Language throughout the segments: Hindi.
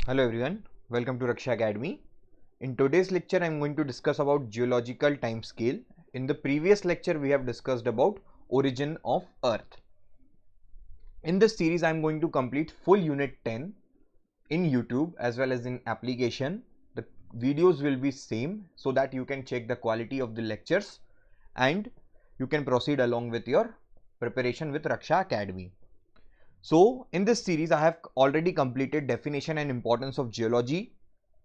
Hello everyone, welcome to Raksha Academy. In today's lecture I am going to discuss about geological time scale. In the previous lecture we have discussed about origin of earth. In this series I am going to complete full unit 10 in YouTube as well as in application. The videos will be same so that you can check the quality of the lectures and you can proceed along with your preparation with Raksha Academy. So in this series I have already completed definition and importance of geology,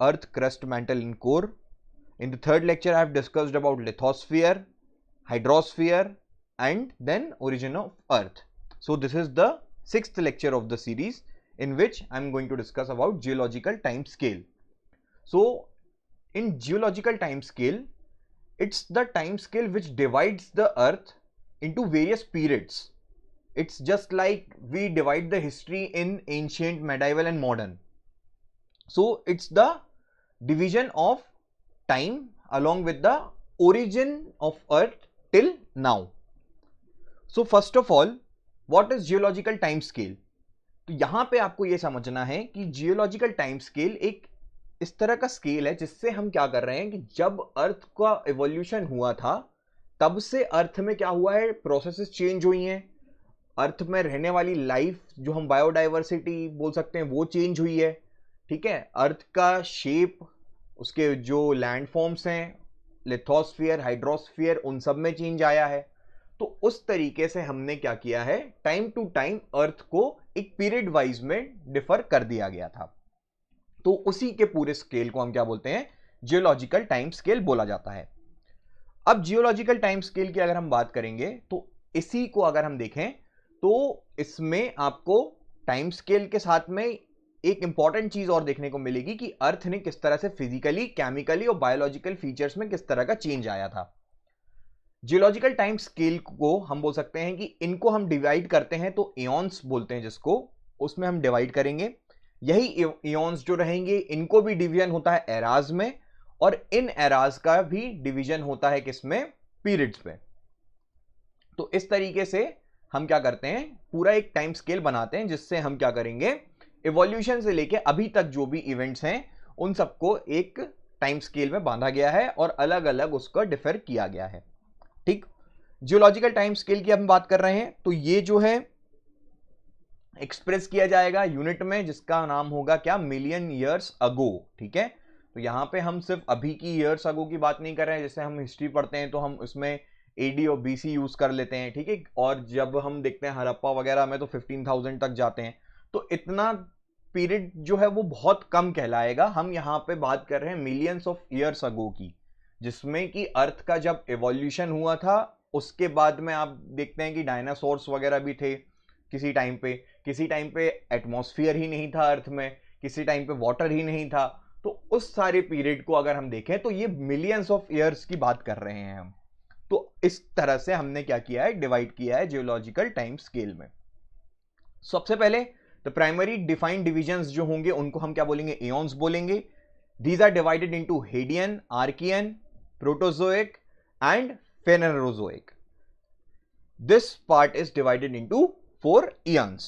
earth, crust, mantle and core. In the third lecture I have discussed about lithosphere, hydrosphere and then origin of earth. So this is the sixth lecture of the series in which I am going to discuss about geological time scale. So in geological time scale, it's the time scale which divides the earth into various periods. It's just like we divide the history in ancient, medieval and modern. So it's the division of time along with the origin of earth till now. So first of all, what is geological time scale? तो यहाँ पे आपको ये समझना है कि जियोलॉजिकल टाइम स्केल एक इस तरह का स्केल है जिससे हम क्या कर रहे हैं कि जब अर्थ का एवोल्यूशन हुआ था तब से अर्थ में क्या हुआ है, प्रोसेसेस चेंज हुई हैं, अर्थ में रहने वाली लाइफ जो हम बायोडाइवर्सिटी बोल सकते हैं वो चेंज हुई है। ठीक है, अर्थ का शेप, उसके जो लैंड फॉर्म्स हैं, लिथोस्फीयर, हाइड्रोस्फीयर, उन सब में चेंज आया है। तो उस तरीके से हमने क्या किया है, टाइम टू टाइम अर्थ को एक पीरियड वाइज में डिफर कर दिया गया था। तो उसी के पूरे स्केल को हम क्या बोलते हैं, जियोलॉजिकल टाइम स्केल बोला जाता है। अब जियोलॉजिकल टाइम स्केल की अगर हम बात करेंगे तो इसी को अगर हम देखें तो इसमें आपको टाइम स्केल के साथ में एक इंपॉर्टेंट चीज और देखने को मिलेगी कि अर्थ ने किस तरह से फिजिकली, केमिकली और बायोलॉजिकल फीचर्स में किस तरह का चेंज आया था। जियोलॉजिकल टाइम स्केल को हम बोल सकते हैं कि इनको हम डिवाइड करते हैं तो एऑन्स बोलते हैं, जिसको उसमें हम डिवाइड करेंगे। यही एऑन्स जो रहेंगे इनको भी डिवीजन होता है एराज में, और इन एराज का भी डिवीजन होता है किसमें, पीरियड्स में। तो इस तरीके से हम क्या करते हैं, पूरा एक टाइम स्केल बनाते हैं जिससे हम क्या करेंगे, इवोल्यूशन से लेके अभी तक जो भी इवेंट्स हैं उन सबको एक टाइम स्केल में बांधा गया है और अलग अलग उसका डिफर किया गया है। ठीक, जियोलॉजिकल टाइम स्केल की हम बात कर रहे हैं तो ये जो है एक्सप्रेस किया जाएगा यूनिट में, जिसका नाम होगा क्या, मिलियन ईयर्स अगो। ठीक है, तो यहां पे हम सिर्फ अभी की ईयर्स अगो की बात नहीं कर रहे हैं। जैसे हम हिस्ट्री पढ़ते हैं तो हम उसमें एडी और बीसी यूज कर लेते हैं, ठीक है, और जब हम देखते हैं हड़प्पा वगैरह में तो 15,000 तक जाते हैं। तो इतना पीरियड जो है वो बहुत कम कहलाएगा। हम यहाँ पे बात कर रहे हैं मिलियंस ऑफ ईयर्स अगो की, जिसमें कि अर्थ का जब एवोल्यूशन हुआ था उसके बाद में आप देखते हैं कि डायनासोर्स वगैरह भी थे किसी टाइम पे एटमॉस्फेयर ही नहीं था अर्थ में, किसी टाइम पे वाटर ही नहीं था। तो उस सारे पीरियड को अगर हम देखें तो ये मिलियंस ऑफ ईयर्स की बात कर रहे हैं हम। तो इस तरह से हमने क्या किया है, डिवाइड किया है जियोलॉजिकल टाइम स्केल में। सबसे पहले द प्राइमरी डिफाइंड डिविजन्स जो होंगे उनको हम क्या बोलेंगे, एओन्स बोलेंगे। These are divided into Hadean, Archean, Proterozoic and Phanerozoic. This part is divided into 4 eons.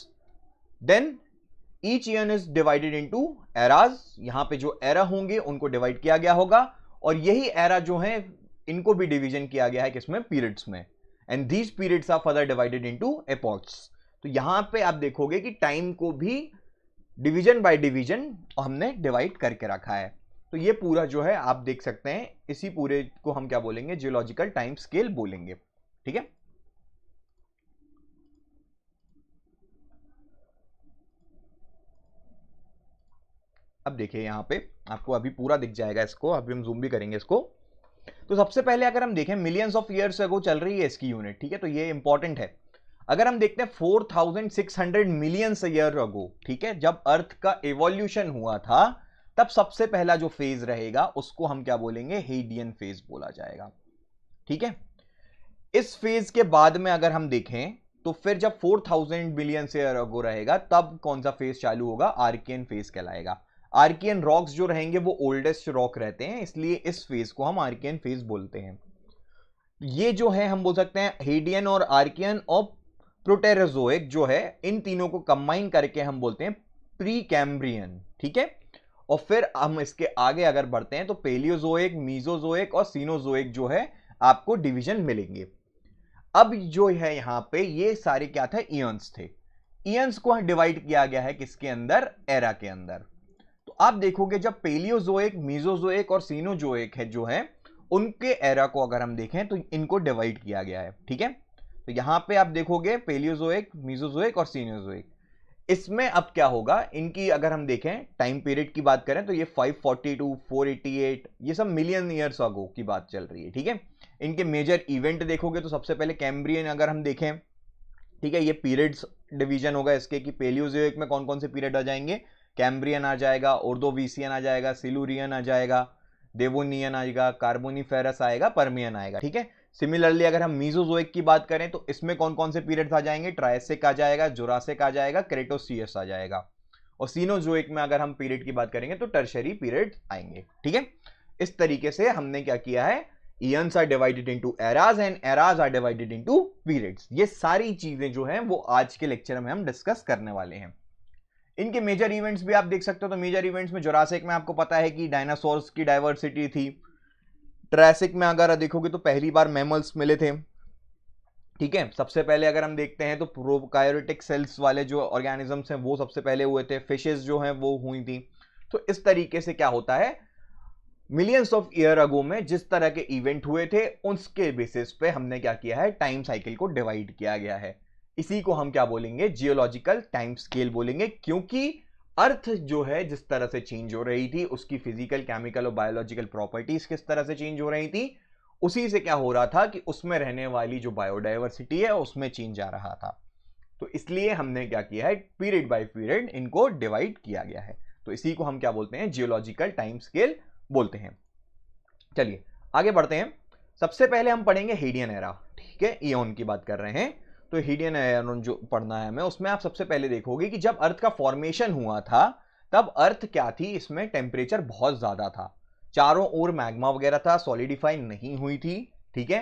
Then each eon is divided into eras. यहां पे जो एरा होंगे उनको डिवाइड किया गया होगा, और यही एरा जो है इनको भी डिवीजन किया गया है किसमें, पीरियड्स में। And these periods are further divided into epochs. तो यहां पे आप देखोगे कि टाइम को भी डिवीजन बाय डिवीजन हमने डिवाइड करके रखा है। तो ये पूरा जो है आप देख सकते हैं, इसी पूरे को हम क्या बोलेंगे, जियोलॉजिकल टाइम स्केल बोलेंगे। ठीक है, अब देखिए यहां पे आपको अभी पूरा दिख जाएगा, इसको अभी हम जूम भी करेंगे इसको। तो सबसे पहले अगर हम देखें मिलियंस ऑफ ईयर्स अगो चल रही है इसकी यूनिट, ठीक है, तो ये इंपॉर्टेंट है। अगर हम देखते हैं 4600 मिलियन ईयर अगो, ठीक है, जब अर्थ का एवोल्यूशन हुआ था तब सबसे पहला जो फेज रहेगा उसको हम क्या बोलेंगे, हेडियन फेज बोला जाएगा। ठीक है, इस फेज के बाद में अगर हम देखें तो फिर जब 4000 बिलियन ईयर अगो रहेगा तब कौन सा फेज चालू होगा, आर्कियन फेज कहलाएगा। आर्कियन रॉक्स जो रहेंगे वो ओल्डेस्ट रॉक रहते हैं, इसलिए इस फेज को हम आर्कियन फेज बोलते हैं। ये जो है हम बोल सकते हैं हेडियन और आर्कियन और प्रोटेरोजोइक जो है, इन तीनों को कंबाइन करके हम बोलते हैं प्री कैम्ब्रियन। ठीक है, और फिर हम इसके आगे अगर बढ़ते हैं तो पेलियोजोइक, मीजोजोइक और सीनोजोइक जो है आपको डिवीजन मिलेंगे। अब जो है यहां पे ये सारे क्या थे, ईयंस थे। ईयंस को डिवाइड किया गया है किसके अंदर, एरा के अंदर। तो आप देखोगे जब पेलियोजोइक, मीजोजोइक और सीनोजोइक है जो है उनके एरा को अगर हम देखें तो इनको डिवाइड किया गया है, ठीक है। तो यहां पे आप देखोगे पेलियोजोइक, मीजोजोइक और सीनोजोइक। इसमें अब क्या होगा, इनकी अगर हम देखें टाइम पीरियड की बात करें तो ये 542, 488 ये सब मिलियन ईयर्स अगो की बात चल रही है, ठीक है। इनके मेजर इवेंट देखोगे तो सबसे पहले कैम्ब्रियन अगर हम देखें, ठीक है, ये पीरियड्स डिवीजन होगा इसके कि पेलियोजोइक में कौन कौन से पीरियड आ जाएंगे, कैम्ब्रियन आ जाएगा, ऑर्डोविसियन आ जाएगा, सिलुरियन आ जाएगा, डेवोनियन आएगा, कार्बोनिफेरस आएगा, पर्मियन आएगा, ठीक है। सिमिलरली अगर हम मीजोजोइक की बात करें तो इसमें कौन कौन से पीरियड्स आ जाएंगे, ट्रायसिक आ जाएगा, जुरासिक आ जाएगा, क्रेटोसियस आ जाएगा। और सीनोजोइक में अगर हम पीरियड की बात करेंगे तो टर्शरी पीरियड आएंगे, ठीक है। इस तरीके से हमने क्या किया है, eons are divided into eras and eras are divided into periods. ये सारी चीजें जो हैं वो आज के लेक्चर में हम डिस्कस करने वाले हैं। इनके मेजर इवेंट्स भी आप देख सकते हो। तो मेजर इवेंट्स में जुरासिक में आपको पता है कि डायनासोर्स की डाइवर्सिटी थी। ट्रायसिक में अगर देखोगे तो पहली बार मैमल्स मिले थे, ठीक है। सबसे पहले अगर हम देखते हैं तो प्रोकार्योटिक सेल्स वाले जो ऑर्गेनिजम्स हैं वो सबसे पहले हुए थे, फिशेस जो हैं वो हुई थी। तो इस तरीके से क्या होता है, मिलियंस ऑफ ईयर अगो में जिस तरह के इवेंट हुए थे उसके बेसिस पे हमने क्या किया है, टाइम साइकिल को डिवाइड किया गया है। इसी को हम क्या बोलेंगे, जियोलॉजिकल टाइम स्केल बोलेंगे, क्योंकि अर्थ जो है जिस तरह से चेंज हो रही थी उसकी फिजिकल, केमिकल और बायोलॉजिकल प्रॉपर्टीज किस तरह से चेंज हो रही थी, उसी से क्या हो रहा था कि उसमें रहने वाली जो बायोडाइवर्सिटी है उसमें चेंज आ रहा था। तो इसलिए हमने क्या किया है, पीरियड बाय पीरियड इनको डिवाइड किया गया है। तो इसी को हम क्या बोलते हैं, जियोलॉजिकल टाइम स्केल बोलते हैं। चलिए आगे बढ़ते हैं। सबसे पहले हम पढ़ेंगे हेडियन एरा, ठीक है, इयोन की बात कर रहे हैं। तो हेडियन एरा जो पढ़ना है हमें, उसमें आप सबसे पहले देखोगे कि जब अर्थ का फॉर्मेशन हुआ था तब अर्थ क्या थी, इसमें टेम्परेचर बहुत ज्यादा था, चारों ओर मैग्मा वगैरह था, सॉलिडिफाई नहीं हुई थी, ठीक है।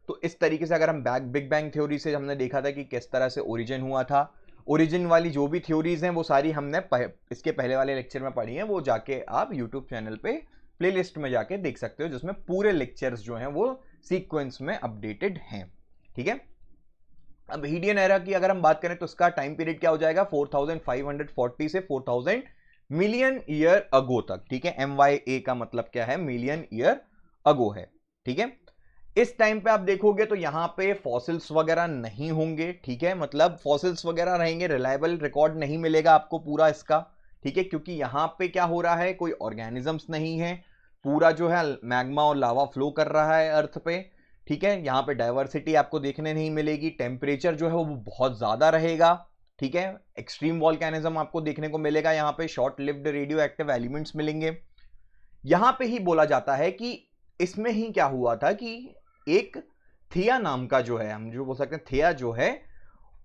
तो इस तरीके से अगर हम बिग बैंग थ्योरी से हमने देखा था कि किस तरह से ओरिजिन हुआ था। ओरिजिन वाली जो भी थ्योरीज हैं वो सारी हमने इसके पहले वाले लेक्चर में पढ़ी हैं, वो जाके आप यूट्यूब चैनल पे प्लेलिस्ट में जाके देख सकते हो, जिसमें पूरे लेक्चर्स जो हैं वो सीक्वेंस में अपडेटेड हैं, ठीक है। अब हीडियन एरा की अगर हम बात करें तो इसका टाइम पीरियड क्या हो जाएगा, 4540 से 4000 मिलियन ईयर अगो तक, ठीक है। MYA का मतलब क्या है, मिलियन ईयर अगो है, ठीक है। इस टाइम पे आप देखोगे तो यहां पे फॉसिल्स वगैरह नहीं होंगे, ठीक है, मतलब फॉसिल्स वगैरह रहेंगे, रिलायबल रिकॉर्ड नहीं मिलेगा आपको पूरा इसका, ठीक है, क्योंकि यहां पे क्या हो रहा है, कोई ऑर्गेनिजम्स नहीं है, पूरा जो है मैग्मा और लावा फ्लो कर रहा है अर्थ पे, ठीक है। यहां पे डाइवर्सिटी आपको देखने नहीं मिलेगी, टेम्परेचर जो है वो बहुत ज्यादा रहेगा, ठीक है। एक्सट्रीम वॉल्केनिज्म आपको देखने को मिलेगा, यहां पे short lived radio active elements मिलेंगे। यहां पे ही बोला जाता है कि इसमें ही क्या हुआ था कि एक थिया नाम का जो है, हम जो बोल सकते हैं थिया जो है,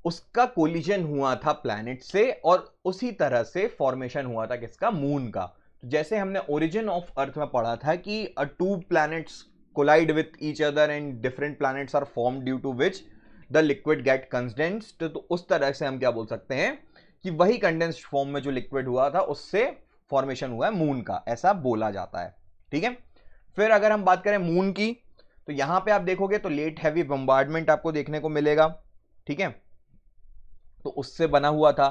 उसका कोलिजन हुआ था प्लैनेट से, और उसी तरह से फॉर्मेशन हुआ था किसका, मून का। तो जैसे हमने ओरिजिन ऑफ अर्थ में पढ़ा था कि two planets collide with each other and different planets are form due to which the liquid get condensed, तो उस तरह से हम क्या बोल सकते हैं कि वही कंडेंस्ड फॉर्म में जो लिक्विड हुआ था उससे फॉर्मेशन हुआ है मून का, ऐसा बोला जाता है, ठीक है। फिर अगर हम बात करें मून की तो यहां पे आप देखोगे तो लेट हैवी बम्बार्डमेंट आपको देखने को मिलेगा, ठीक है, तो उससे बना हुआ था।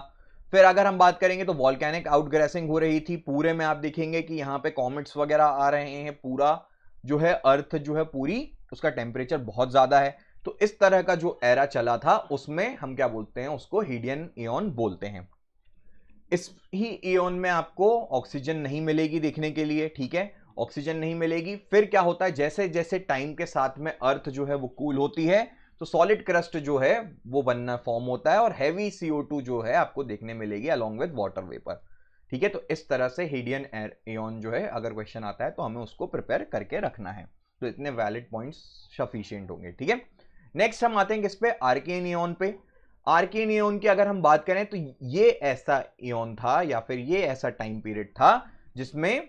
फिर अगर हम बात करेंगे तो वॉल्केनिक आउटग्रेसिंग हो रही थी, पूरे में आप देखेंगे कि यहां पे कॉमेट्स वगैरह आ रहे हैं, पूरा जो है अर्थ जो है पूरी उसका टेम्परेचर बहुत ज्यादा है। तो इस तरह का जो एरा चला था उसमें हम क्या बोलते हैं, उसको हीडियन इयॉन बोलते हैं। इस ही इयॉन में आपको ऑक्सीजन नहीं मिलेगी देखने के लिए, ठीक है, ऑक्सीजन नहीं मिलेगी। फिर क्या होता है, जैसे जैसे टाइम के साथ में अर्थ जो है वो कूल होती है तो सॉलिड क्रस्ट जो है वो बनना फॉर्म होता है, और हैवी CO2 जो है आपको देखने मिलेगी अलॉन्ग विद वाटर वेपर, ठीक है। तो इस तरह से हीडियन इयॉन जो है अगर क्वेश्चन आता है तो हमें उसको प्रिपेयर करके रखना है। तो इतने वैलिड पॉइंट्स सफिशिएंट होंगे, ठीक है। नेक्स्ट हम आते हैं किस पे, आर्केन इयॉन पे। आर्केन इयॉन की अगर हम बात करें तो ये ऐसा इयॉन था या फिर ये ऐसा टाइम पीरियड था जिसमें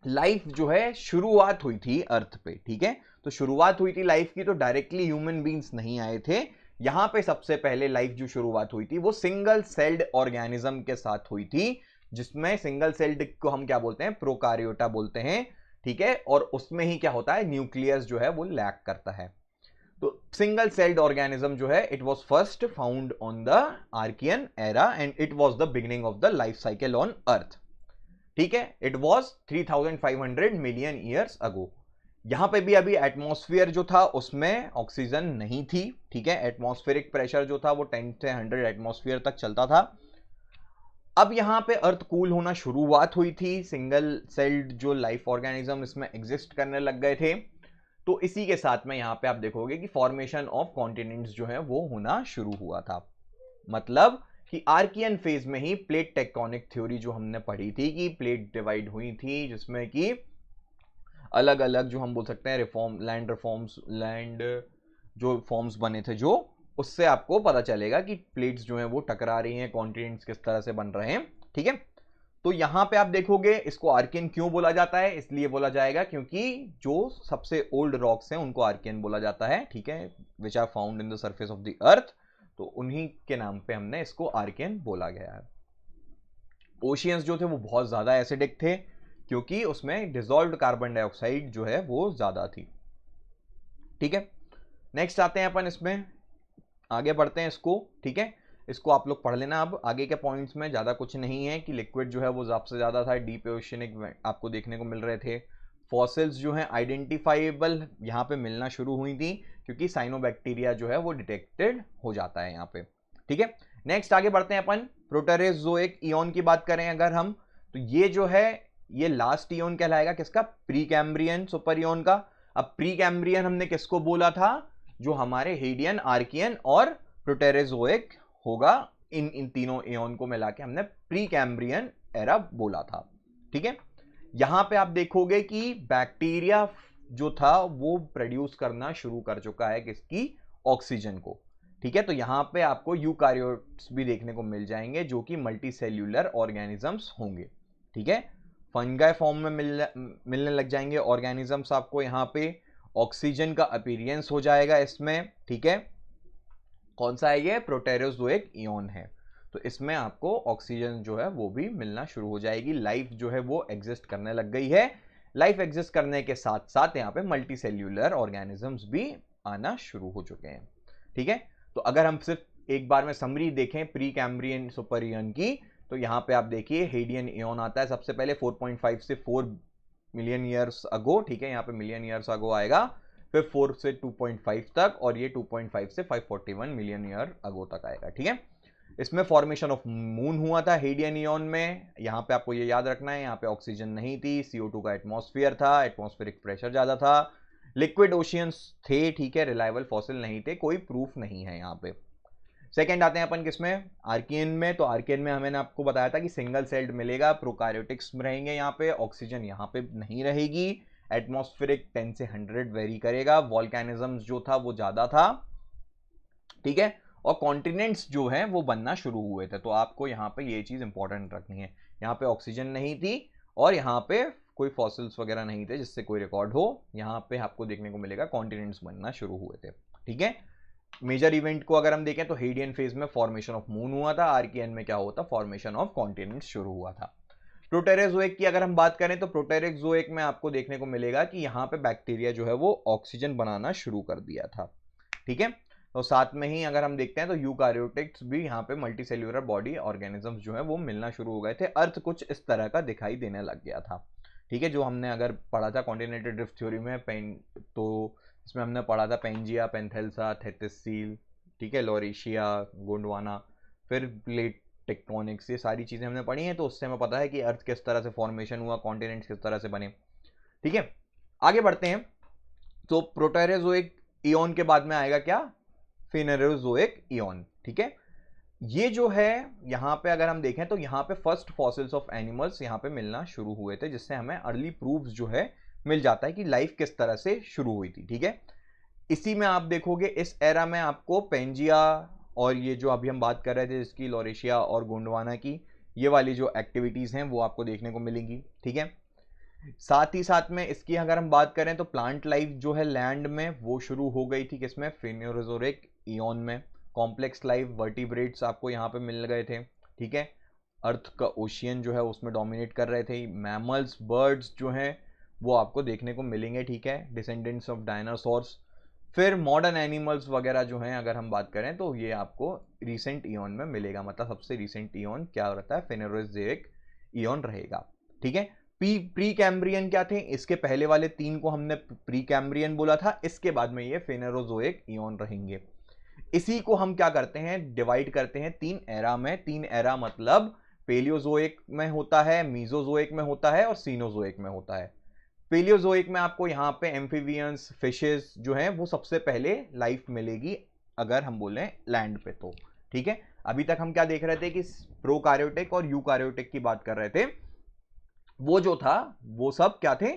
लाइफ जो है शुरुआत हुई थी अर्थ पे, ठीक है। तो शुरुआत हुई थी लाइफ की, तो डायरेक्टली ह्यूमन बींग्स नहीं आए थे। यहां पे सबसे पहले लाइफ जो शुरुआत हुई थी वो सिंगल सेल्ड ऑर्गेनिज्म के साथ हुई थी, जिसमें सिंगल सेल्ड को हम क्या बोलते हैं, प्रोकारियोटा बोलते हैं, ठीक है। और उसमें ही क्या होता है, न्यूक्लियस जो है वो लैक करता है। तो सिंगल सेल्ड ऑर्गेनिज्म जो है, it was first found on the Archean era and it was the beginning of the life cycle on earth, ठीक है। It was 3500 million years ago. यहां पे भी अभी एटमॉस्फेयर जो था उसमें ऑक्सीजन नहीं थी, ठीक है। एटमॉस्फेरिक प्रेशर जो था वो 10 से 100 एटमॉस्फेयर तक चलता था। अब यहां पे अर्थ कूल होना शुरुआत हुई थी, सिंगल सेल्ड जो लाइफ ऑर्गेनिज्म इसमें एग्जिस्ट करने लग गए थे। तो इसी के साथ में यहां पे आप देखोगे कि फॉर्मेशन ऑफ कॉन्टिनेंट्स जो है वो होना शुरू हुआ था। मतलब कि आर्कियन फेज में ही प्लेट टेक्टोनिक थ्योरी जो हमने पढ़ी थी कि प्लेट डिवाइड हुई थी, जिसमें कि अलग अलग जो हम बोल सकते हैं लैंड जो फॉर्म्स बने थे, जो उससे आपको पता चलेगा कि प्लेट्स जो हैं वो टकरा रही हैं, कॉन्टिनेंट्स किस तरह से बन रहे हैं, ठीक है। तो यहां पे आप देखोगे इसको आर्कियन क्यों बोला जाता है, इसलिए बोला जाएगा क्योंकि जो सबसे ओल्ड रॉक्स हैं उनको आर्कियन बोला जाता है, ठीक है, which are found in the surface of the earth. तो उन्हीं के नाम पे हमने इसको आर्कियन बोला गया है। ओशियंस जो थे वो बहुत ज्यादा एसिडिक थे, क्योंकि उसमें डिसॉल्व्ड कार्बन डाइऑक्साइड जो है वो ज्यादा थी, ठीक है। नेक्स्ट आते हैं अपन, इसमें आगे बढ़ते हैं इसको, ठीक है। इसको आप लोग पढ़ लेना। अब आगे के पॉइंट्स में ज़्यादा कुछ नहीं है कि लिक्विड जो है वो सबसे ज़्यादा था, डीप ओशियनिक आपको देखने को मिल रहे थे। फॉसिल्स जो हैं आइडेंटिफाइबल यहाँ पे मिलना शुरू हुई थी, क्योंकि साइनोबैक्टीरिया जो है वो डिटेक्टेड हो जाता है यहाँ पे, ठीक है। नेक्स्ट आगे बढ़ते हैं अपन, प्रोटेरोजोइक इयन की बात करें अगर हम, तो ये जो है ये लास्ट इयन कहलाएगा किसका, प्री कैम्ब्रियन सुपर इयन का। अब प्री कैम्ब्रियन हमने किसको बोला था, जो हमारे हेडियन, आर्कियन और प्रोटेरोजोइक होगा, इन तीनों एओन को मिला के हमने प्री कैम्ब्रियन एरा बोला था, ठीक है। यहां पे आप देखोगे कि बैक्टीरिया जो था वो प्रोड्यूस करना शुरू कर चुका है किसकी, ऑक्सीजन को, ठीक है। तो यहां पे आपको यूकारियोट्स भी देखने को मिल जाएंगे जो कि मल्टी सेल्यूलर ऑर्गेनिजम्स होंगे, ठीक है। फंगाई फॉर्म में मिलने लग जाएंगे ऑर्गेनिजम्स आपको, यहां पे ऑक्सीजन का अपीयरेंस हो जाएगा इसमें, ठीक है। कौन सा है ये, प्रोटेरोजोइक इयन है। तो इसमें आपको ऑक्सीजन जो है वो भी मिलना शुरू हो जाएगी, लाइफ जो है वो एग्जिस्ट करने लग गई है। लाइफ एग्जिस्ट करने के साथ साथ यहाँ पे मल्टी सेल्यूलर ऑर्गेनिजम्स भी आना शुरू हो चुके हैं, ठीक है। तो अगर हम सिर्फ एक बार में समरी देखें प्री कैम्ब्रियन सुपर इयन की, तो यहाँ पे आप देखिए हेडियन इयन आता है सबसे पहले 4.5 से 4 मिलियन ईयर्स अगो, ठीक है। यहाँ पे मिलियन ईयर्स अगो आएगा, फिर 4 से 2.5 तक, और ये 2.5 से 541 मिलियन ईयर अगो तक आएगा, ठीक है। इसमें फॉर्मेशन ऑफ मून हुआ था हेडियन इयन में। यहाँ पे आपको ये याद रखना है, यहाँ पे ऑक्सीजन नहीं थी, CO2 का एटमॉस्फेयर था, एटमॉस्फेरिक प्रेशर ज्यादा था, लिक्विड ओशियंस थे, ठीक है, रिलायबल फॉसिल नहीं थे, कोई प्रूफ नहीं है यहाँ पे। सेकेंड आते हैं अपन किसमें, आर्कियन में। तो आर्कियन में मैंने आपको बताया था कि सिंगल सेल्ड मिलेगा, प्रोकार्योटिक्स रहेंगे यहाँ पे, ऑक्सीजन यहाँ पे नहीं रहेगी, एटमॉस्फेरिक 10 से 100 वेरी करेगा, वॉल्केनिज्म जो था वो ज्यादा था, ठीक है। और कॉन्टिनेंट्स जो हैं वो बनना शुरू हुए थे। तो आपको यहाँ पे ये चीज इंपॉर्टेंट रखनी है, यहाँ पे ऑक्सीजन नहीं थी और यहाँ पे कोई फॉसिल्स वगैरह नहीं थे जिससे कोई रिकॉर्ड हो। यहाँ पे आपको देखने को मिलेगा कॉन्टिनेंट्स बनना शुरू हुए थे, ठीक है। मेजर इवेंट को अगर हम देखें तो हेडियन फेज में फॉर्मेशन ऑफ मून हुआ था, आर्कियन में क्या होता, फॉर्मेशन ऑफ कॉन्टिनेंट्स शुरू हुआ था। प्रोटेरोजोइक की अगर हम बात करें तो प्रोटेरोजोइक में आपको देखने को मिलेगा कि यहाँ पे बैक्टीरिया जो है वो ऑक्सीजन बनाना शुरू कर दिया था, ठीक है। तो साथ में ही अगर हम देखते हैं तो यूकारियोटिक्स भी यहाँ पे मल्टी सेल्यूलर बॉडी ऑर्गेनिजम्स जो है वो मिलना शुरू हो गए थे। अर्थ कुछ इस तरह का दिखाई देने लग गया था, ठीक है। जो हमने अगर पढ़ा था कॉन्टिनेंटल ड्रिफ्ट थ्योरी में, तो इसमें हमने पढ़ा था पेंजिया, पेंथेल्सा, थेटिस, ठीक है, लॉरेशिया, गोंडवाना, फिर प्लेट टेक्टोनिक्स, ये सारी चीजें हमने पढ़ी हैं। तो उससे हमें पता है कि अर्थ किस तरह से फॉर्मेशन हुआ, कॉन्टिनेंट्स किस तरह से बने, ठीक है। आगे बढ़ते हैं, तो प्रोटेरोजोइक इयन के बाद में आएगा क्या, फेनेरोजोइक इयन, ठीक है। ये जो है यहाँ पे अगर हम देखें तो यहाँ पे फर्स्ट फॉसिल्स ऑफ एनिमल्स यहाँ पे मिलना शुरू हुए थे, जिससे हमें अर्ली प्रूफ्स जो है मिल जाता है कि लाइफ किस तरह से शुरू हुई थी, ठीक है। इसी में आप देखोगे इस एरा में आपको पेंजिया और ये जो अभी हम बात कर रहे थे इसकी, लॉरेशिया और गोंडवाना की, ये वाली जो एक्टिविटीज हैं वो आपको देखने को मिलेंगी, ठीक है। साथ ही साथ में इसकी अगर हम बात करें तो प्लांट लाइफ जो है लैंड में वो शुरू हो गई थी किसमें, फेनेरोजोइक इयन में। कॉम्प्लेक्स लाइफ वर्टिब्रेट्स आपको यहाँ पे मिल गए थे, ठीक है। अर्थ का ओशियन जो है उसमें डोमिनेट कर रहे थे। मैमल्स, बर्ड्स जो हैं वो आपको देखने को मिलेंगे, ठीक है, डिसेंडेंट्स ऑफ डायनासोर्स। फिर मॉडर्न एनिमल्स वगैरह जो हैं अगर हम बात करें तो ये आपको रिसेंट ईयन में मिलेगा, मतलब सबसे रिसेंट ईयन क्या रहता है, फेनोरोजोइक ईयन रहेगा, ठीक है। प्री कैम्ब्रियन क्या थे, इसके पहले वाले तीन को हमने प्री कैम्ब्रियन बोला था, इसके बाद में ये फेनोरोजोइक ईयन रहेंगे। इसी को हम क्या करते हैं, डिवाइड करते हैं तीन एरा में। तीन एरा मतलब पेलियोजोइक में होता है, मीजोजोइक में होता है और सीनोजोइक में होता है। पेलियोजोइक में आपको यहाँ पे एम्फीबियंस, फिशेस जो हैं वो सबसे पहले लाइफ मिलेगी अगर हम बोलें लैंड पे तो, ठीक है। अभी तक हम क्या देख रहे थे कि प्रोकार्योटिक और यूकार्योटिक की बात कर रहे थे। वो जो था वो सब क्या थे,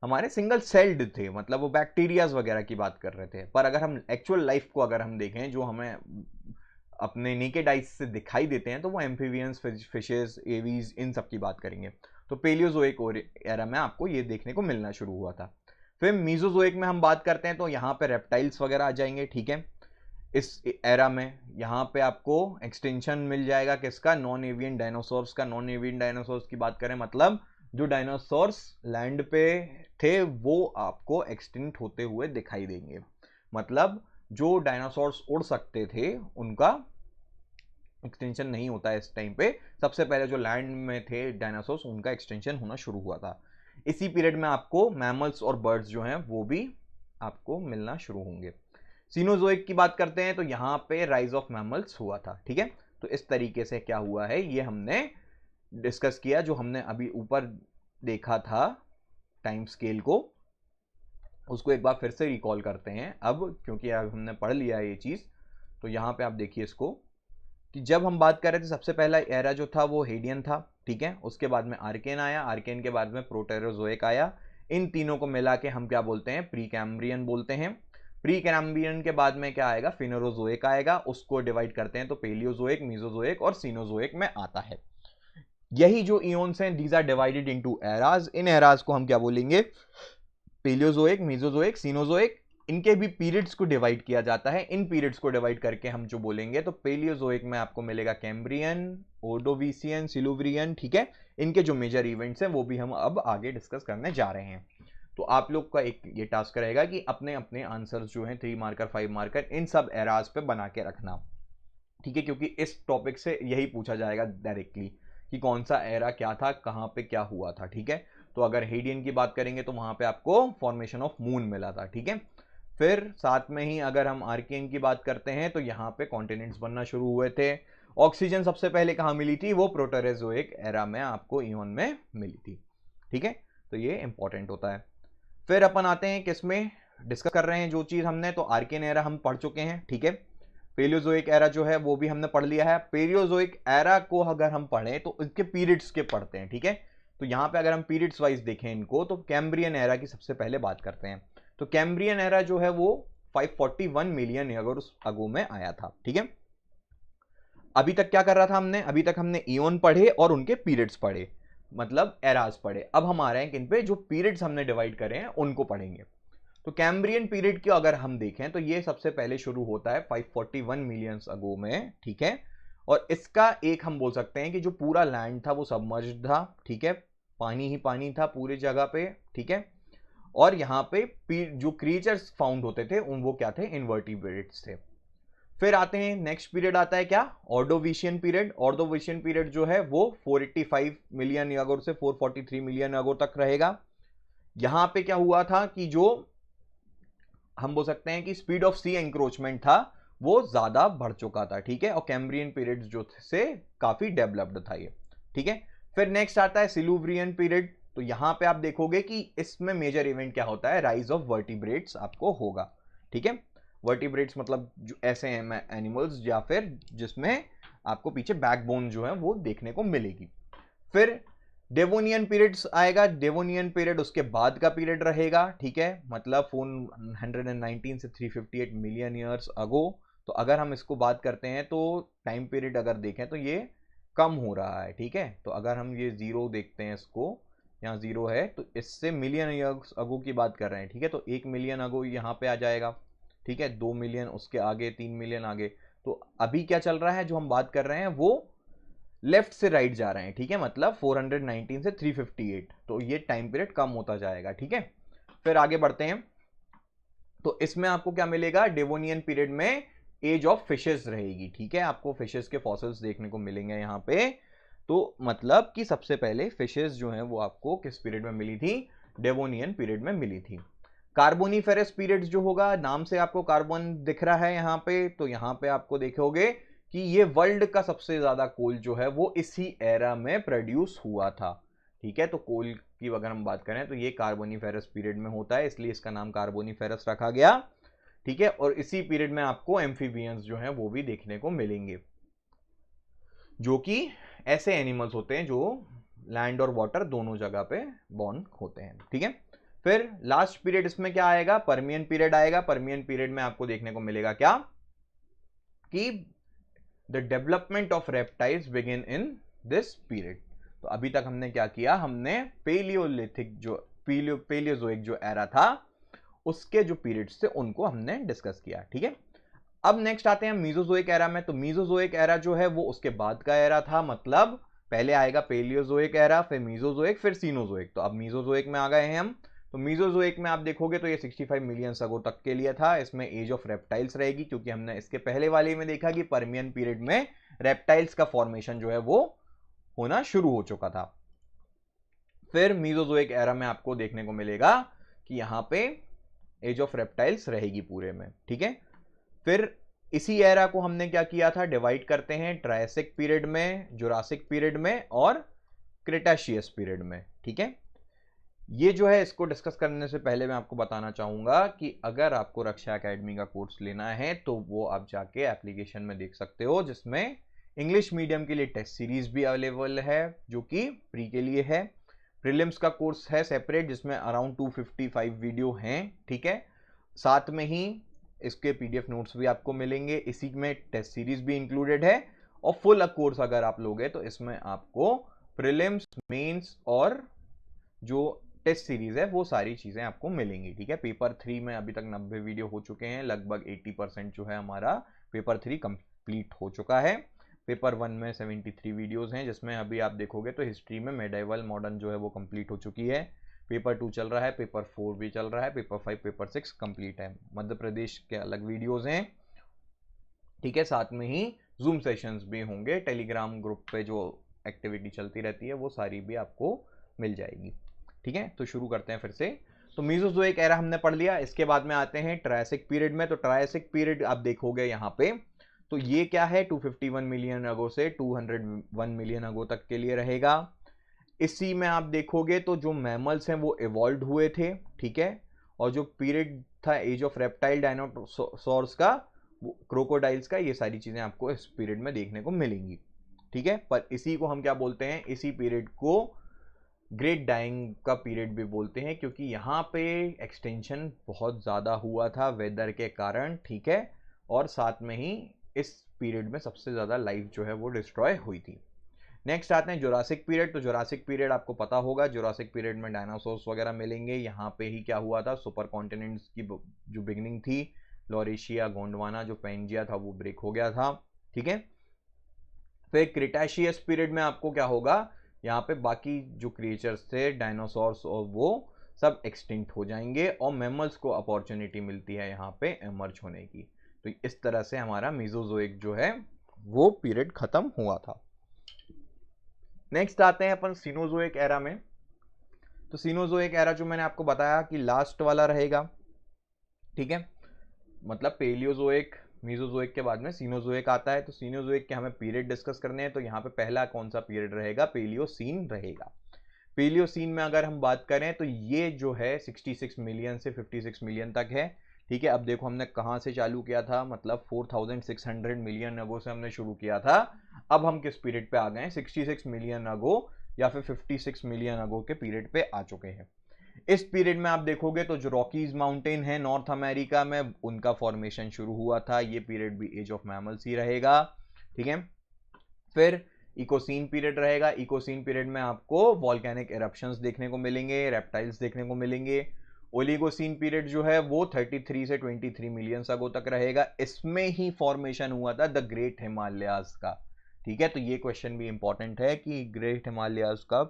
हमारे सिंगल सेल्ड थे, मतलब वो बैक्टीरियाज वगैरह की बात कर रहे थे। पर अगर हम एक्चुअल लाइफ को अगर हम देखें जो हमें अपने नेकेड आइज से दिखाई देते हैं तो वो एम्फीबियंस, फिशेस, एवीज, इन सब की बात करेंगे। तो पेलियोजोइक एरा में आपको ये देखने को मिलना शुरू हुआ था। फिर मीजोजोइक में हम बात करते हैं तो यहाँ पे रेप्टाइल्स वगैरह आ जाएंगे, ठीक है। इस एरा में यहाँ पे आपको एक्सटेंशन मिल जाएगा किसका, नॉन एवियन डायनासोर्स का। नॉन एवियन डायनासोर्स की बात करें मतलब जो डायनासोर्स लैंड पे थे वो आपको एक्सटिंक्ट होते हुए दिखाई देंगे, मतलब जो डायनासोर्स उड़ सकते थे उनका एक्सटेंशन नहीं होता है इस टाइम पे। सबसे पहले जो लैंड में थे डायनासोर्स उनका एक्सटेंशन होना शुरू हुआ था। इसी पीरियड में आपको मैमल्स और बर्ड्स जो हैं वो भी आपको मिलना शुरू होंगे। सीनोजोइक की बात करते हैं तो यहाँ पे राइज ऑफ मैमल्स हुआ था, ठीक है। तो इस तरीके से क्या हुआ है ये हमने डिस्कस किया, जो हमने अभी ऊपर देखा था टाइम स्केल को, उसको एक बार फिर से रिकॉल करते हैं अब, क्योंकि अब हमने पढ़ लिया है ये चीज़। तो यहाँ पे आप देखिए इसको कि जब हम बात कर रहे थे सबसे पहला एरा जो था वो हेडियन था, ठीक है। उसके बाद में आर्केन आया, आर्केन के बाद में प्रोटेरोजोइक आया। इन तीनों को मिला के हम क्या बोलते हैं, प्री कैम्ब्रियन बोलते हैं। प्री कैम्ब्रियन के बाद में क्या आएगा, फेनोरोजोइक आएगा। उसको डिवाइड करते हैं तो पेलियोजोइक, मीजोजोइक और सीनोजोइक में आता है। यही जो इयोन्स हैं these are divided into eras. इन एराज को हम क्या बोलेंगे, पेलियोजोइक, मीजोजोइक, सीनोजोइक। इनके भी पीरियड्स को डिवाइड किया जाता है। इन पीरियड्स को डिवाइड करके हम जो बोलेंगे तो पेलियोजोइक में आपको मिलेगा कैम्ब्रियन, ओर्डोविसियन, सिलुवियन, ठीक है। इनके जो मेजर इवेंट्स हैं वो भी हम अब आगे डिस्कस करने जा रहे हैं। तो आप लोग का एक ये टास्क रहेगा कि अपने अपने आंसर्स जो हैं 3 मार्कर, 5 मार्कर, इन सब एराज पे बना के रखना, ठीक है, क्योंकि इस टॉपिक से यही पूछा जाएगा डायरेक्टली कि कौन सा एरा क्या था, कहाँ पे क्या हुआ था, ठीक है। तो अगर हेडियन की बात करेंगे तो वहां पे आपको फॉर्मेशन ऑफ मून मिला था, ठीक है। फिर साथ में ही अगर हम आर्कियन की बात करते हैं तो यहाँ पे कॉन्टिनेंट्स बनना शुरू हुए थे। ऑक्सीजन सबसे पहले कहाँ मिली थी, वो प्रोटेरोजोइक एरा में आपको इयोन में मिली थी, ठीक है। तो ये इंपॉर्टेंट होता है। फिर अपन आते हैं किसमें डिस्कस कर रहे हैं जो चीज हमने, तो आर्कियन एरा हम पढ़ चुके हैं, ठीक है। पेलियोजोइक एरा जो है वो भी हमने पढ़ लिया है। पेलियोजोइक एरा को अगर हम पढ़ें तो इसके पीरियड्स के पढ़ते हैं, ठीक है। तो यहाँ पे अगर हम पीरियड्स वाइज देखें इनको तो कैम्ब्रियन एरा की सबसे पहले बात करते हैं। तो कैम्ब्रियन एरा जो है वो 541 मिलियन ईयर अगो में आया था, ठीक है। अभी तक क्या कर रहा था हमने, अभी तक हमने इयोन पढ़े और उनके पीरियड्स पढ़े, मतलब एराज पढ़े। अब हम आ रहे हैं किन पे, जो पीरियड्स हमने डिवाइड करे हैं उनको पढ़ेंगे। तो कैम्ब्रियन पीरियड की अगर हम देखें तो ये सबसे पहले शुरू होता है 541 मिलियंस अगो में, ठीक है। और इसका एक हम बोल सकते हैं कि जो पूरा लैंड था वो सबमर्ज्ड था, ठीक है, पानी ही पानी था पूरी जगह पे, ठीक है। और यहाँ पे जो क्रिएचर्स फाउंड होते थे उन वो क्या थे, इनवर्टिब्रेट्स थे। फिर आते हैं नेक्स्ट पीरियड आता है क्या, ऑर्डोविशियन पीरियड। ऑर्डोविशियन पीरियड जो है वो 485 मिलियन अगो से 443 मिलियन अगो तक रहेगा। यहाँ पे क्या हुआ था कि जो हम बोल सकते हैं कि स्पीड ऑफ सी एंक्रोचमेंट था वो ज्यादा बढ़ चुका था, ठीक है। और कैम्ब्रियन पीरियड जो से काफी डेवलप्ड था ये, ठीक है। फिर नेक्स्ट आता है सिलुवियन पीरियड। तो यहां पे आप देखोगे कि इसमें मेजर इवेंट क्या होता है, राइज ऑफ वर्टिब्रेट्स आपको होगा, ठीक है। वर्टिब्रेट्स मतलब जो ऐसे एनिमल्स या फिर जिसमें आपको पीछे बैकबोन जो है वो देखने को मिलेगी। फिर डेवोनियन पीरियड्स आएगा। डेवोनियन पीरियड उसके बाद का पीरियड रहेगा, ठीक है, मतलब 419 से 358 मिलियन ईयर्स अगो। तो अगर हम इसको बात करते हैं तो टाइम पीरियड अगर देखें तो ये कम हो रहा है, ठीक है। तो अगर हम ये जीरो देखते हैं, इसको यहाँ जीरो है तो इससे मिलियन ईयर्स अगो की बात कर रहे हैं, ठीक है। तो 1 मिलियन अगो यहाँ पे आ जाएगा, ठीक है, 2 मिलियन उसके आगे, 3 मिलियन आगे। तो अभी क्या चल रहा है, जो हम बात कर रहे हैं वो लेफ्ट से राइट जा रहे हैं, ठीक है, मतलब 419 से 358, तो ये टाइम पीरियड कम होता जाएगा, ठीक है। फिर आगे बढ़ते हैं, तो इसमें आपको क्या मिलेगा, डेवोनियन पीरियड में एज ऑफ फिशेस रहेगी, ठीक है, आपको फिशेस के फॉसिल्स देखने को मिलेंगे यहाँ पे। तो मतलब कि सबसे पहले फिशेस जो हैं वो आपको किस पीरियड में मिली थी, डेवोनियन पीरियड में मिली थी। कार्बोनिफेरस पीरियड जो होगा, नाम से आपको कार्बन दिख रहा है यहाँ पे, तो यहाँ पे आपको देखोगे कि ये वर्ल्ड का सबसे ज्यादा कोल जो है वो इसी एरा में प्रोड्यूस हुआ था, ठीक है। तो कोल की अगर हम बात करें तो ये कार्बोनिफेरस पीरियड में होता है, इसलिए इसका नाम कार्बोनिफेरस रखा गया, ठीक है। और इसी पीरियड में आपको एम्फीबियंस जो हैं वो भी देखने को मिलेंगे, जो कि ऐसे एनिमल्स होते हैं जो लैंड और वाटर दोनों जगह पे बॉर्न होते हैं, ठीक है। फिर लास्ट पीरियड इसमें क्या आएगा, पर्मियन पीरियड आएगा। पर्मियन पीरियड में आपको देखने को मिलेगा क्या, कि the development of reptiles begin in this period. तो अभी तक हमने क्या किया, हमने पेलियोलिथिक जो पेलियोजोइक जो एरा था उसके जो पीरियड्स थे उनको हमने डिस्कस किया, ठीक है। अब नेक्स्ट आते हैं मीजोजोइक एरा में। तो मीजोजोइक एरा जो है वो उसके बाद का एरा था, मतलब पहले आएगा पेलियोजोइक एरा, फिर मीजोजोइक, फिर सीनोजोइक। तो अब मीजोजोइक में आ गए हैं हम। तो मीजोजोइक में आप देखोगे तो ये 65 मिलियन साल तक के लिए था। इसमें एज ऑफ रेप्टाइल्स रहेगी, क्योंकि हमने इसके पहले वाले में देखा कि पर्मियन पीरियड में रेप्टाइल्स का फॉर्मेशन जो है वो होना शुरू हो चुका था। फिर मीजोजोइक एरा में आपको देखने को मिलेगा कि यहां पे एज ऑफ रेप्टाइल्स रहेगी पूरे में, ठीक है। फिर इसी एरा को हमने क्या किया था, डिवाइड करते हैं ट्रायसिक पीरियड में, जुरासिक पीरियड में और क्रेटाशियस पीरियड में, ठीक है। ये जो है इसको डिस्कस करने से पहले मैं आपको बताना चाहूंगा कि अगर आपको रक्षा एकेडमी का कोर्स लेना है तो वो आप जाके एप्लीकेशन में देख सकते हो, जिसमें इंग्लिश मीडियम के लिए टेस्ट सीरीज भी अवेलेबल है जो कि प्री के लिए है। प्रीलिम्स का कोर्स है सेपरेट, जिसमें अराउंड 255 वीडियो हैं, ठीक है। साथ में ही इसके पीडीएफ नोट्स भी आपको मिलेंगे, इसी में टेस्ट सीरीज भी इंक्लूडेड है। और फुल कोर्स अगर आप लोगे तो इसमें आपको प्रीलिम्स, मेंस और जो टेस्ट सीरीज है वो सारी चीजें आपको मिलेंगी, ठीक है। पेपर 3 में अभी तक 90 वीडियो हो चुके हैं, लगभग 80% जो है हमारा पेपर 3 कंप्लीट हो चुका है। पेपर 1 में 73 वीडियोस हैं, जिसमें अभी आप देखोगे तो हिस्ट्री में मेडिवल मॉडर्न जो है वो कंप्लीट हो चुकी है। पेपर 2 चल रहा है, पेपर 4 भी चल रहा है, पेपर 5, पेपर 6 कंप्लीट है। मध्य प्रदेश के अलग वीडियोस हैं, ठीक है। साथ में ही जूम सेशंस भी होंगे, टेलीग्राम ग्रुप पे जो एक्टिविटी चलती रहती है वो सारी भी आपको मिल जाएगी, ठीक है। तो शुरू करते हैं फिर से। तो मीजोजोइक एरा हमने पढ़ लिया, इसके बाद में आते हैं ट्रायसिक पीरियड में। तो ट्रायसिक पीरियड आप देखोगे यहाँ पे, तो ये क्या है, 251 मिलियन अगो से 201 मिलियन अगो तक के लिए रहेगा। इसी में आप देखोगे तो जो मैमल्स हैं वो इवॉल्व हुए थे, ठीक है। और जो पीरियड था एज ऑफ रेप्टाइल डायनासोर्स का, क्रोकोडाइल्स का, ये सारी चीजें आपको इस पीरियड में देखने को मिलेंगी, ठीक है। पर इसी को हम क्या बोलते हैं, इसी पीरियड को ग्रेट डाइंग का पीरियड भी बोलते हैं, क्योंकि यहाँ पे एक्सटेंशन बहुत ज़्यादा हुआ था वेदर के कारण, ठीक है। और साथ में ही इस पीरियड में सबसे ज़्यादा लाइफ जो है वो डिस्ट्रॉय हुई थी। नेक्स्ट आते हैं जुरासिक पीरियड। तो जुरासिक पीरियड आपको पता होगा, जुरासिक पीरियड में डायनासोर्स वगैरह मिलेंगे। यहाँ पे ही क्या हुआ था, सुपर कॉन्टिनेंट्स की जो बिगनिंग थी, लॉरेशिया, गोंडवाना, जो पेंजिया था वो ब्रेक हो गया था, ठीक है। फिर क्रिटाशियस पीरियड में आपको क्या होगा, यहाँ पे बाकी जो क्रिएचर्स थे, डायनासोर्स, और वो सब एक्सटिंक्ट हो जाएंगे और मैमल्स को अपॉर्चुनिटी मिलती है यहाँ पे एमर्ज होने की। तो इस तरह से हमारा मीजोजोइक जो है वो पीरियड खत्म हुआ था। नेक्स्ट आते हैं अपन सीनोजोइक एरा में। तो सीनोजोइक एरा जो मैंने आपको बताया कि लास्ट वाला रहेगा, ठीक है। मतलब पेलियोजोइक, मीजोजोइक के बाद में सीनोजोइक आता है। तो सीनोजोइक के हमें पीरियड डिस्कस करने हैं, तो यहाँ पे पहला कौन सा पीरियड रहेगा, पेलियोसीन रहेगा। पेलियोसीन में अगर हम बात करें तो ये जो है 66 मिलियन से 56 मिलियन तक है, ठीक है। अब देखो हमने कहाँ से चालू किया था, मतलब 4600 मिलियन अगो से हमने शुरू किया था। अब हम किस पीरियड पे आ गए हैं, 66 मिलियन अगो या फिर 56 मिलियन अगो के पीरियड पे आ चुके हैं। इस पीरियड में आप देखोगे तो जो रॉकीज माउंटेन है नॉर्थ अमेरिका में, उनका फॉर्मेशन शुरू हुआ था। ये पीरियड भी एज ऑफ मैमल्स ही रहेगा, ठीक है। फिर इकोसीन पीरियड रहेगा। इकोसीन पीरियड में आपको वॉल्केनिक एरप्शंस देखने को मिलेंगे, रेप्टाइल्स देखने को मिलेंगे। ओलिगोसीन पीरियड जो है वो 33 से 23 मिलियन साल तक रहेगा। इसमें ही फॉर्मेशन हुआ था द ग्रेट हिमालयाज का, ठीक है, तो ये क्वेश्चन भी इंपॉर्टेंट है कि ग्रेट हिमालयाज का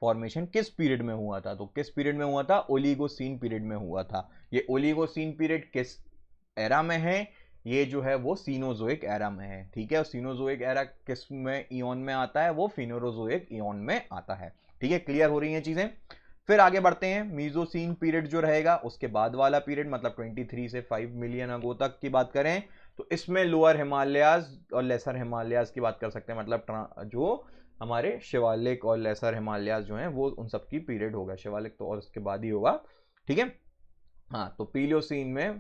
फॉर्मेशन किस पीरियड में हुआ था। तो किस पीरियड में हुआ था? ओलिगोसीन पीरियड में हुआ था। ये ओलिगोसीन पीरियड किस एरा में है? ये जो है वो सीनोजोइक एरा में है। ठीक है, और सीनोजोइक एरा किस में ईओन में आता है? वो फेनोरोजोइक ईओन में आता है। ठीक है, क्लियर हो रही हैं चीजें। फिर आगे बढ़ते हैं, मीजोसीन पीरियड जो रहेगा उसके बाद वाला पीरियड, मतलब 23 से 5 मिलियन अगो तक की बात करें तो इसमें लोअर हिमालयाज और लेसर हिमालयाज की बात कर सकते हैं, मतलब जो हमारे शिवालिक और लेसर हिमालयाज जो हैं वो उन सब की पीरियड होगा। शिवालिक तो और उसके बाद ही होगा। ठीक है, हाँ, तो पीलियोसीन में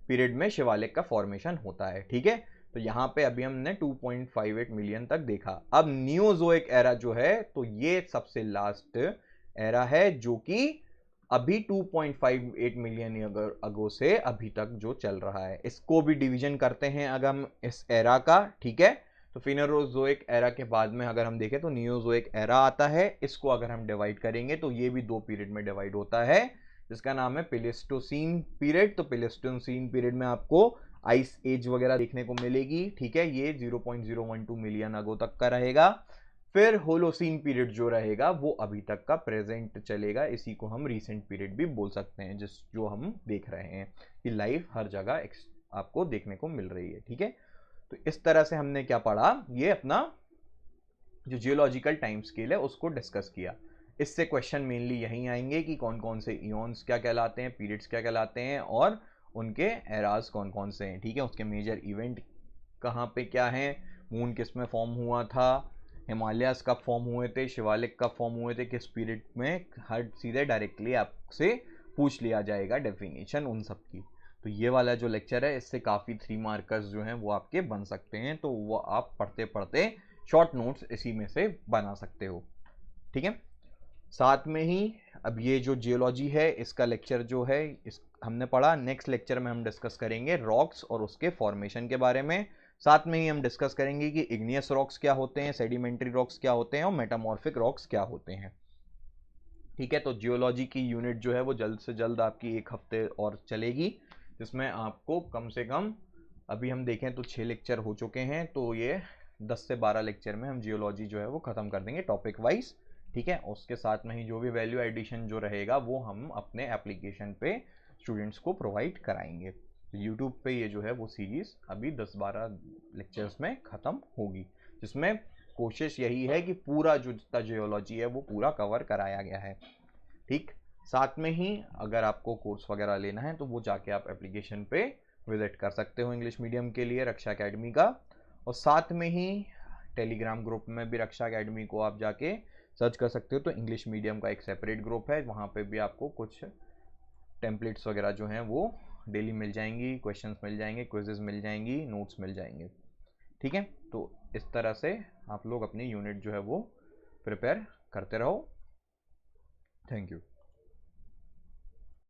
पीरियड में शिवालिक का फॉर्मेशन होता है। ठीक है, तो यहाँ पे अभी हमने 2.58 मिलियन तक देखा। अब नियोजोइक एरा जो है तो ये सबसे लास्ट एरा है जो कि अभी 2.58 मिलियन अगो से अभी तक जो चल रहा है। इसको भी डिवीजन करते हैं अगर हम इस एरा का। ठीक है, तो फेनोरोजोइक एरा के बाद में अगर हम देखें तो नियोजोइक एरा आता है। इसको अगर हम डिवाइड करेंगे तो ये भी दो पीरियड में डिवाइड होता है जिसका नाम है प्लेस्टोसीन पीरियड। तो प्लेस्टोसीन पीरियड में आपको आइस एज वगैरह देखने को मिलेगी। ठीक है, ये 0.012 मिलियन अगो तक का रहेगा। फिर होलोसीन पीरियड जो रहेगा वो अभी तक का प्रेजेंट चलेगा। इसी को हम रीसेंट पीरियड भी बोल सकते हैं, जो हम देख रहे हैं कि लाइफ हर जगह आपको देखने को मिल रही है। ठीक है, तो इस तरह से हमने क्या पढ़ा, ये अपना जो जियोलॉजिकल टाइम स्केल है उसको डिस्कस किया। इससे क्वेश्चन मेनली यही आएंगे कि कौन कौन से इयॉन्स क्या कहलाते हैं, पीरियड्स क्या कहलाते हैं और उनके एराज कौन कौन से हैं। ठीक है, उसके मेजर इवेंट कहाँ पे क्या है, मून किस में फॉर्म हुआ था, हिमालयास कब फॉर्म हुए थे, शिवालिक कब फॉर्म हुए थे, किस पीरियड में, हर सीधे डायरेक्टली आपसे पूछ लिया जाएगा डेफिनेशन उन सब की। तो ये वाला जो लेक्चर है इससे काफ़ी 3 मार्कर्स जो हैं वो आपके बन सकते हैं, तो वो आप पढ़ते पढ़ते शॉर्ट नोट्स इसी में से बना सकते हो। ठीक है, साथ में ही अब ये जो जियोलॉजी है इसका लेक्चर जो है इस हमने पढ़ा। नेक्स्ट लेक्चर में हम डिस्कस करेंगे रॉक्स और उसके फॉर्मेशन के बारे में। साथ में ही हम डिस्कस करेंगे कि इग्नियस रॉक्स क्या होते हैं, सेडिमेंट्री रॉक्स क्या होते हैं और मेटामॉर्फिक रॉक्स क्या होते हैं। ठीक है, तो जियोलॉजी की यूनिट जो है वो जल्द से जल्द आपकी 1 हफ्ते और चलेगी, जिसमें आपको कम से कम, अभी हम देखें तो 6 लेक्चर हो चुके हैं, तो ये 10 से 12 लेक्चर में हम जियोलॉजी जो है वो ख़त्म कर देंगे टॉपिक वाइज। ठीक है, उसके साथ में ही जो भी वैल्यू एडिशन जो रहेगा वो हम अपने एप्लीकेशन पे स्टूडेंट्स को प्रोवाइड कराएंगे। तो यूट्यूब पे ये जो है वो सीरीज़ अभी 10-12 लेक्चर्स में ख़त्म होगी, जिसमें कोशिश यही है कि पूरा जो जितना जियोलॉजी है वो पूरा कवर कराया गया है। ठीक, साथ में ही अगर आपको कोर्स वगैरह लेना है तो वो जाके आप एप्लीकेशन पे विजिट कर सकते हो इंग्लिश मीडियम के लिए रक्षा एकेडमी का। और साथ में ही टेलीग्राम ग्रुप में भी रक्षा एकेडमी को आप जाके सर्च कर सकते हो। तो इंग्लिश मीडियम का एक सेपरेट ग्रुप है, वहाँ पे भी आपको कुछ टेम्पलेट्स वगैरह जो हैं वो डेली मिल जाएंगी, क्वेश्चंस मिल जाएंगे, क्विजेज मिल जाएंगी, नोट्स मिल जाएंगे। ठीक है, तो इस तरह से आप लोग अपनी यूनिट जो है वो प्रिपेयर करते रहो। Thank you.